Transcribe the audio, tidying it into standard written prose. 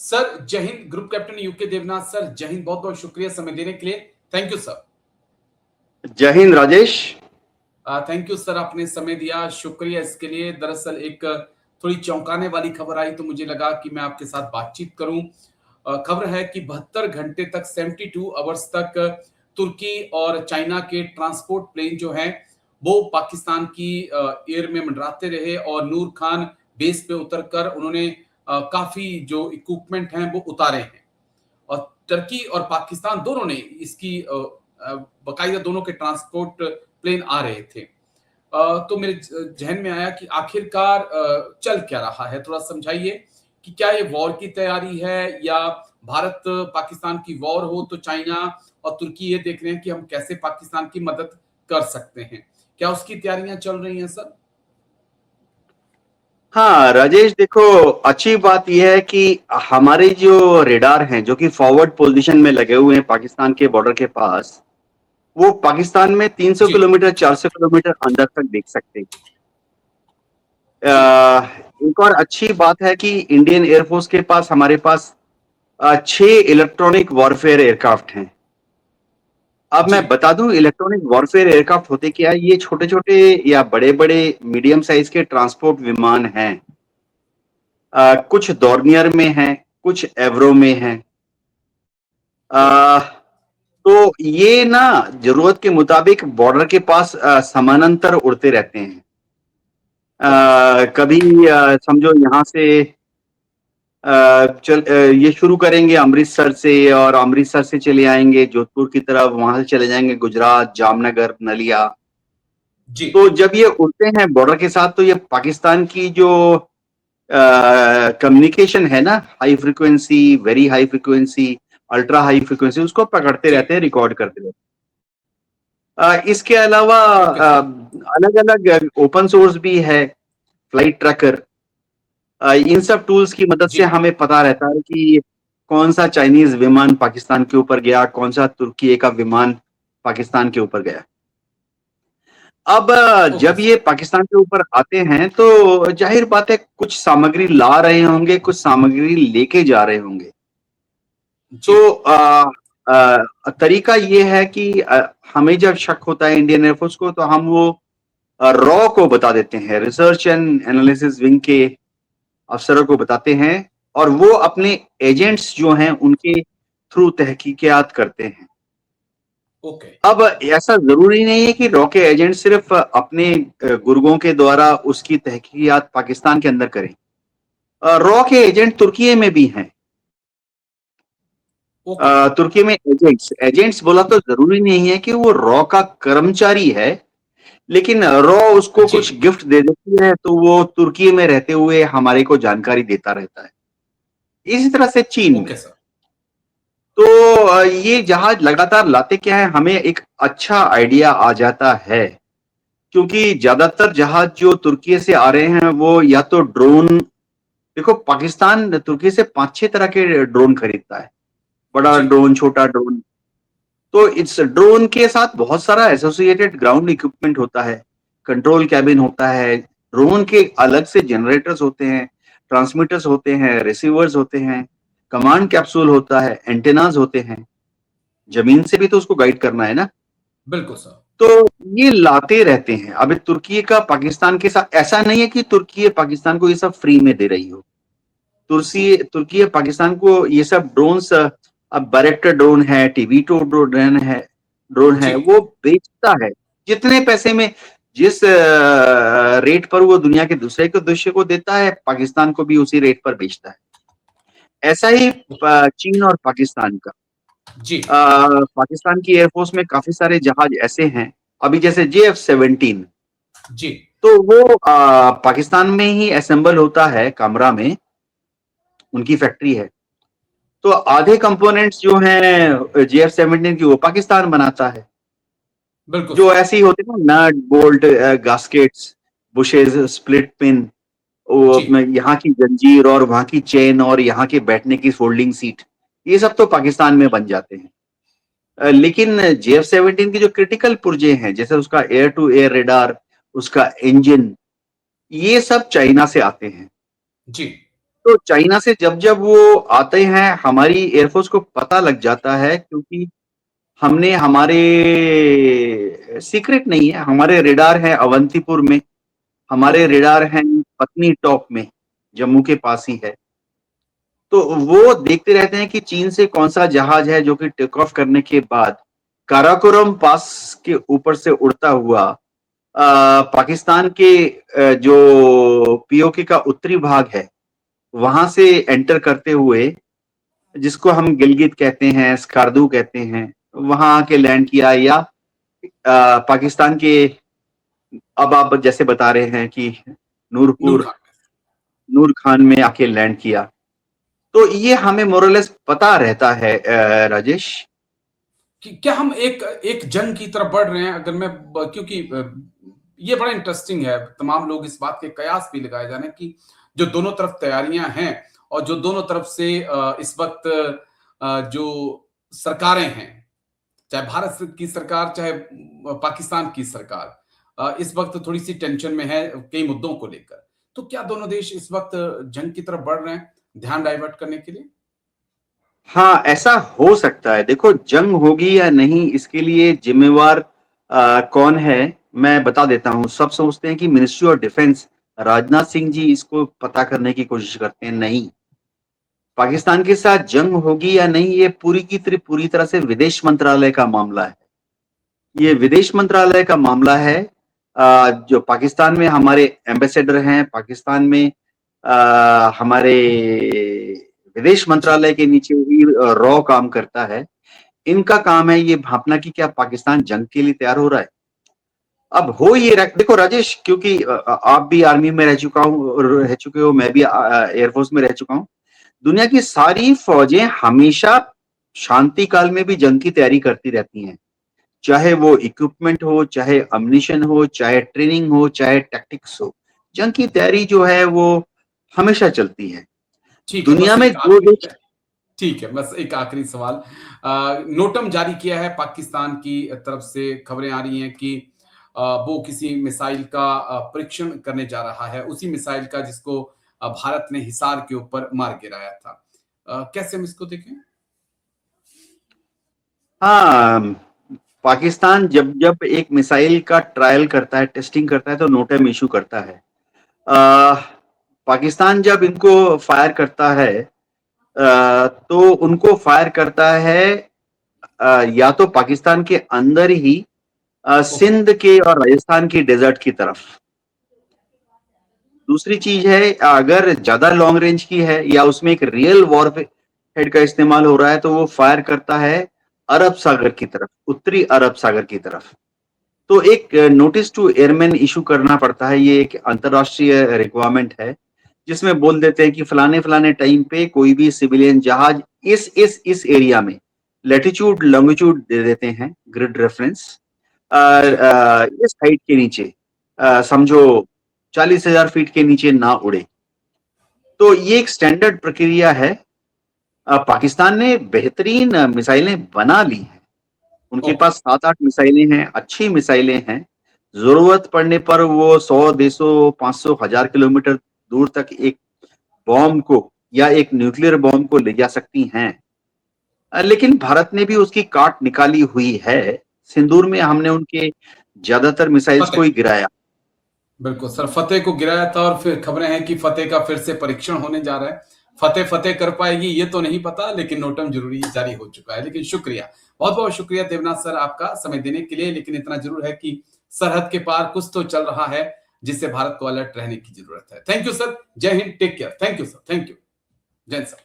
Sir Jai Hind. Group captain UK Devnath sir, Jai Hind. बहुत बहुत शुक्रिया समय देने के लिए। Thank you sir. Jai Hind Rajesh. Thank you sir, आपने समय दिया, शुक्रिया इसके लिए। दरअसल एक थोड़ी चौंकाने वाली खबर आई तो मुझे लगा कि मैं आपके साथ बातचीत करूं। खबर है कि 72 घंटे तक, 72 आवर्स तक तुर्की और चाइना के ट्रांसपोर्ट प्लेन जो हैं वो पाकिस्तान की एयर में मंडराते रहे और नूर खान बेस पे उतरकर उन्होंने काफी जो इक्विपमेंट हैं वो उतारे हैं। और तुर्की और पाकिस्तान दोनों ने इसकी बाकायदा दोनों के ट्रांसपोर्ट प्लेन आ रहे थे। तो मेरे जहन में आया कि आखिरकार चल क्या रहा है, थोड़ा समझाइए कि क्या ये वॉर की तैयारी है या भारत पाकिस्तान की वॉर हो तो चाइना और तुर्की ये देख रहे हैं कि हम कैसे पाकिस्तान की मदद कर सकते हैं। क्या उसकी तैयारियां चल रही हैं सर? हाँ राजेश, देखो अच्छी बात यह है कि हमारे जो रेडार हैं जो कि फॉरवर्ड पोजीशन में लगे हुए हैं पाकिस्तान के बॉर्डर के पास, वो पाकिस्तान में 300 जी किलोमीटर 400 किलोमीटर अंदर तक देख सकते हैं। जी एक और अच्छी बात है कि इंडियन एयरफोर्स के पास, हमारे पास 6 इलेक्ट्रॉनिक वॉरफेयर एयरक्राफ्ट हैं। अब जी मैं बता दूं इलेक्ट्रॉनिक वॉरफेयर एयरक्राफ्ट होते क्या है। ये छोटे छोटे या बड़े बड़े मीडियम साइज के ट्रांसपोर्ट विमान हैं। कुछ डॉर्नियर में हैं, कुछ एवरो में हैं। तो ये ना जरूरत के मुताबिक बॉर्डर के पास समानांतर उड़ते रहते हैं। Okay sir. कभी समझो यहाँ से ये शुरू करेंगे अमृतसर से, और अमृतसर से चले आएंगे जोधपुर की तरफ, वहां से चले जाएंगे गुजरात, जामनगर, नलिया। जी तो जब ये उड़ते हैं बॉर्डर के साथ तो ये पाकिस्तान की जो कम्युनिकेशन है ना, high frequency, very high frequency, ultra high frequency, उसको पकड़ते जी रहते हैं, रिकॉर्ड करते रहते हैं। इसके अलावा ओके सर। अलग अलग ओपन सोर्स भी है, फ्लाइट ट्रैकर। इन सब टूल्स की मदद जी से हमें पता रहता है कि कौन सा चाइनीज विमान पाकिस्तान के ऊपर गया, कौन सा तुर्की का विमान पाकिस्तान के ऊपर गया। अब ओके जब सर। ये पाकिस्तान के ऊपर आते हैं तो जाहिर बात है कुछ सामग्री ला रहे होंगे, कुछ सामग्री लेके जा रहे होंगे। जी तो तरीका ये है कि हमें जब शक होता है इंडियन एयरफोर्स को, तो हम वो रॉ को बता देते हैं, रिसर्च एंड एनालिसिस विंग के अफसरों को बताते हैं, और वो अपने एजेंट्स जो हैं उनके थ्रू तहकीकात करते हैं। ओके अब ऐसा जरूरी नहीं है कि रॉ के एजेंट सिर्फ अपने गुर्गों के द्वारा उसकी तहकीकात पाकिस्तान के अंदर करें। रॉ के एजेंट तुर्की में भी हैं। ओके तुर्की में एजेंट्स एजेंट्स बोला तो जरूरी नहीं है कि वो रॉ का कर्मचारी है, लेकिन रॉ उसको जी कुछ गिफ्ट दे देती है तो वो तुर्की में रहते हुए हमारे को जानकारी देता रहता है। इसी तरह से चीन में। Okay sir. तो ये जहाज लगातार लाते क्या है, हमें एक अच्छा आइडिया आ जाता है, क्योंकि ज्यादातर जहाज जो तुर्की से आ रहे हैं वो या तो ड्रोन, देखो पाकिस्तान तुर्की से 5-6 तरह के ड्रोन खरीदता है, बड़ा जी ड्रोन, छोटा ड्रोन। तो इस ड्रोन के साथ बहुत सारा एसोसिएटेड ग्राउंड इक्विपमेंट होता है, कंट्रोल कैबिन होता है, ड्रोन के अलग से जनरेटर्स होते हैं, ट्रांसमीटर्स होते हैं, रिसीवर्स होते हैं, कमांड कैप्सूल होता है, एंटेनाज होते हैं। जमीन से भी तो उसको गाइड करना है ना। बिल्कुल सर। तो ये लाते रहते हैं। अब तुर्की का पाकिस्तान के साथ ऐसा नहीं है कि तुर्की पाकिस्तान को ये सब फ्री में दे रही हो। तुर्की पाकिस्तान को ये सब ड्रोन्स, अब बैरेक्टर ड्रोन है, टीवी2 ड्रोन है जी वो बेचता है। जितने पैसे में, जिस रेट पर वो दुनिया के दूसरे के देश को देता है, पाकिस्तान को भी उसी रेट पर बेचता है। ऐसा ही चीन और पाकिस्तान का। जी पाकिस्तान की एयरफोर्स में काफी सारे जहाज ऐसे हैं, अभी जैसे JF-17, जी तो वो पाकिस्तान में ही असेंबल होता है, कामरा में उनकी फैक्ट्री है। तो आधे कंपोनेंट्स जो हैं JF-17 की वो पाकिस्तान बनाता है। बिल्कुल जो सर। ऐसे ही होते हैं ना, nut bolt, gaskets, bushes, split pin, जी वो यहाँ की जंजीर और वहां की चेन और यहाँ के बैठने की फोल्डिंग सीट, ये सब तो पाकिस्तान में बन जाते हैं। लेकिन JF-17 की जो क्रिटिकल पुर्जे हैं, जैसे उसका एयर टू एयर रेडार, उसका इंजन, ये सब चाइना से आते हैं। जी तो चाइना से जब जब वो आते हैं हमारी एयरफोर्स को पता लग जाता है, क्योंकि हमने हमारे सीक्रेट नहीं है, हमारे रेडार हैं अवंतीपुर में, हमारे रेडार हैं पत्नी टॉप में, जम्मू के पास ही है। तो वो देखते रहते हैं कि चीन से कौन सा जहाज है जो कि टेक ऑफ करने के बाद काराकोरम पास के ऊपर से उड़ता हुआ पाकिस्तान के जो पीओके का उत्तरी भाग है वहां से एंटर करते हुए, जिसको हम गिलगित कहते हैं, स्कार्दू कहते हैं, वहां आके लैंड किया, या पाकिस्तान के, अब आप जैसे बता रहे हैं कि नूर नूरपुर, खान। नूर खान में आके लैंड किया। तो ये हमें मोरलेस पता रहता है राजेश। कि क्या हम एक एक जंग की तरफ बढ़ रहे हैं? अगर मैं क्योंकि ये बड़ा इंटरेस्टिंग है, तमाम लोग इस बात के कयास भी लगाए जा रहे हैं कि जो दोनों तरफ तैयारियां हैं और जो दोनों तरफ से इस वक्त जो सरकारें हैं, चाहे भारत की सरकार चाहे पाकिस्तान की सरकार, इस वक्त थोड़ी सी टेंशन में है कई मुद्दों को लेकर। तो क्या दोनों देश इस वक्त जंग की तरफ बढ़ रहे हैं ध्यान डाइवर्ट करने के लिए? हाँ, ऐसा हो सकता है। देखो, जंग होगी या नहीं इसके लिए जिम्मेवार कौन है, मैं बता देता हूँ। सब सोचते हैं कि ministry of defence, Rajnath Singh ji इसको पता करने की कोशिश करते हैं। नहीं, पाकिस्तान के साथ जंग होगी या नहीं ये पूरी तरह से विदेश मंत्रालय का मामला है। ये विदेश मंत्रालय का मामला है। जो पाकिस्तान में हमारे एम्बेसडर हैं, पाकिस्तान में हमारे विदेश जी। मंत्रालय के नीचे ही रॉ काम करता है। इनका काम है ये भांपना कि क्या पाकिस्तान जंग के लिए तैयार हो रहा है। अब हो ये देखो राजेश, क्योंकि आप भी आर्मी में रह चुके हो, मैं भी एयरफोर्स में रह चुका हूं। दुनिया की सारी फौजें हमेशा शांति काल में भी जंग की तैयारी करती रहती हैं, चाहे वो इक्विपमेंट हो, चाहे अम्युनिशन हो, चाहे ट्रेनिंग हो, चाहे टैक्टिक्स हो। जंग की तैयारी जो है वो हमेशा चलती है। ठीक है, दुनिया बस में एक जो आखिरी, देश, ठीक है, बस एक आखिरी सवाल। नोटम जारी किया है पाकिस्तान की तरफ से, खबरें आ रही हैं कि वो किसी मिसाइल का परीक्षण करने जा रहा है, उसी मिसाइल का जिसको भारत ने हिसार के ऊपर मार गिराया था। कैसे हम इसको देखें? हाँ, पाकिस्तान जब जब एक मिसाइल का ट्रायल करता है, टेस्टिंग करता है, तो नोटम इशू करता है। अ, पाकिस्तान जब इनको फायर करता है तो उनको फायर करता है या तो पाकिस्तान के अंदर ही ओके। सिंध के और राजस्थान की डेजर्ट की तरफ। दूसरी चीज है, अगर ज्यादा लॉन्ग रेंज की है या उसमें एक रियल वॉर हेड का इस्तेमाल हो रहा है तो वो फायर करता है अरब सागर की तरफ, उत्तरी अरब सागर की तरफ। तो एक नोटिस टू एयरमैन इशू करना पड़ता है। ये एक अंतरराष्ट्रीय रिक्वायरमेंट है जिसमें बोल देते हैं कि फलाने फलाने टाइम पे कोई भी सिविलियन जहाज इस एरिया में लैटिट्यूड लॉन्गिट्यूड दे देते हैं, ग्रिड रेफरेंस, जी। इस हाइट के नीचे, समझो 40,000 फीट के नीचे ना उड़े। तो ये एक स्टैंडर्ड प्रक्रिया है। पाकिस्तान ने बेहतरीन मिसाइलें बना ली हैं। उनके ओके। पास 7-8 मिसाइलें हैं, अच्छी मिसाइलें हैं। जरूरत पड़ने पर वो 100, 150, 500, 1000 किलोमीटर दूर तक एक बॉम्ब को या एक न्यूक्लियर बॉम्ब को ले जा सकती हैं। लेकिन भारत ने भी उसकी काट निकाली हुई है। सिंदूर में हमने उनके ज्यादातर मिसाइल्स को फतेह, ही गिराया। बिल्कुल सर, फतेह को गिराया था और फिर खबरें हैं कि फतेह का फिर से परीक्षण होने जा रहा है। फतेह फतेह कर पाएगी ये तो नहीं पता, लेकिन नोटम जरूरी जारी हो चुका है। लेकिन शुक्रिया, बहुत बहुत शुक्रिया देवनाथ सर आपका समय देने के लिए। लेकिन इतना जरूर है कि सरहद के पार कुछ तो चल रहा है जिससे भारत को अलर्ट रहने की जरूरत है। Thank you sir, Jai Hind, take care, thank you sir, thank you, Jai Hind sir.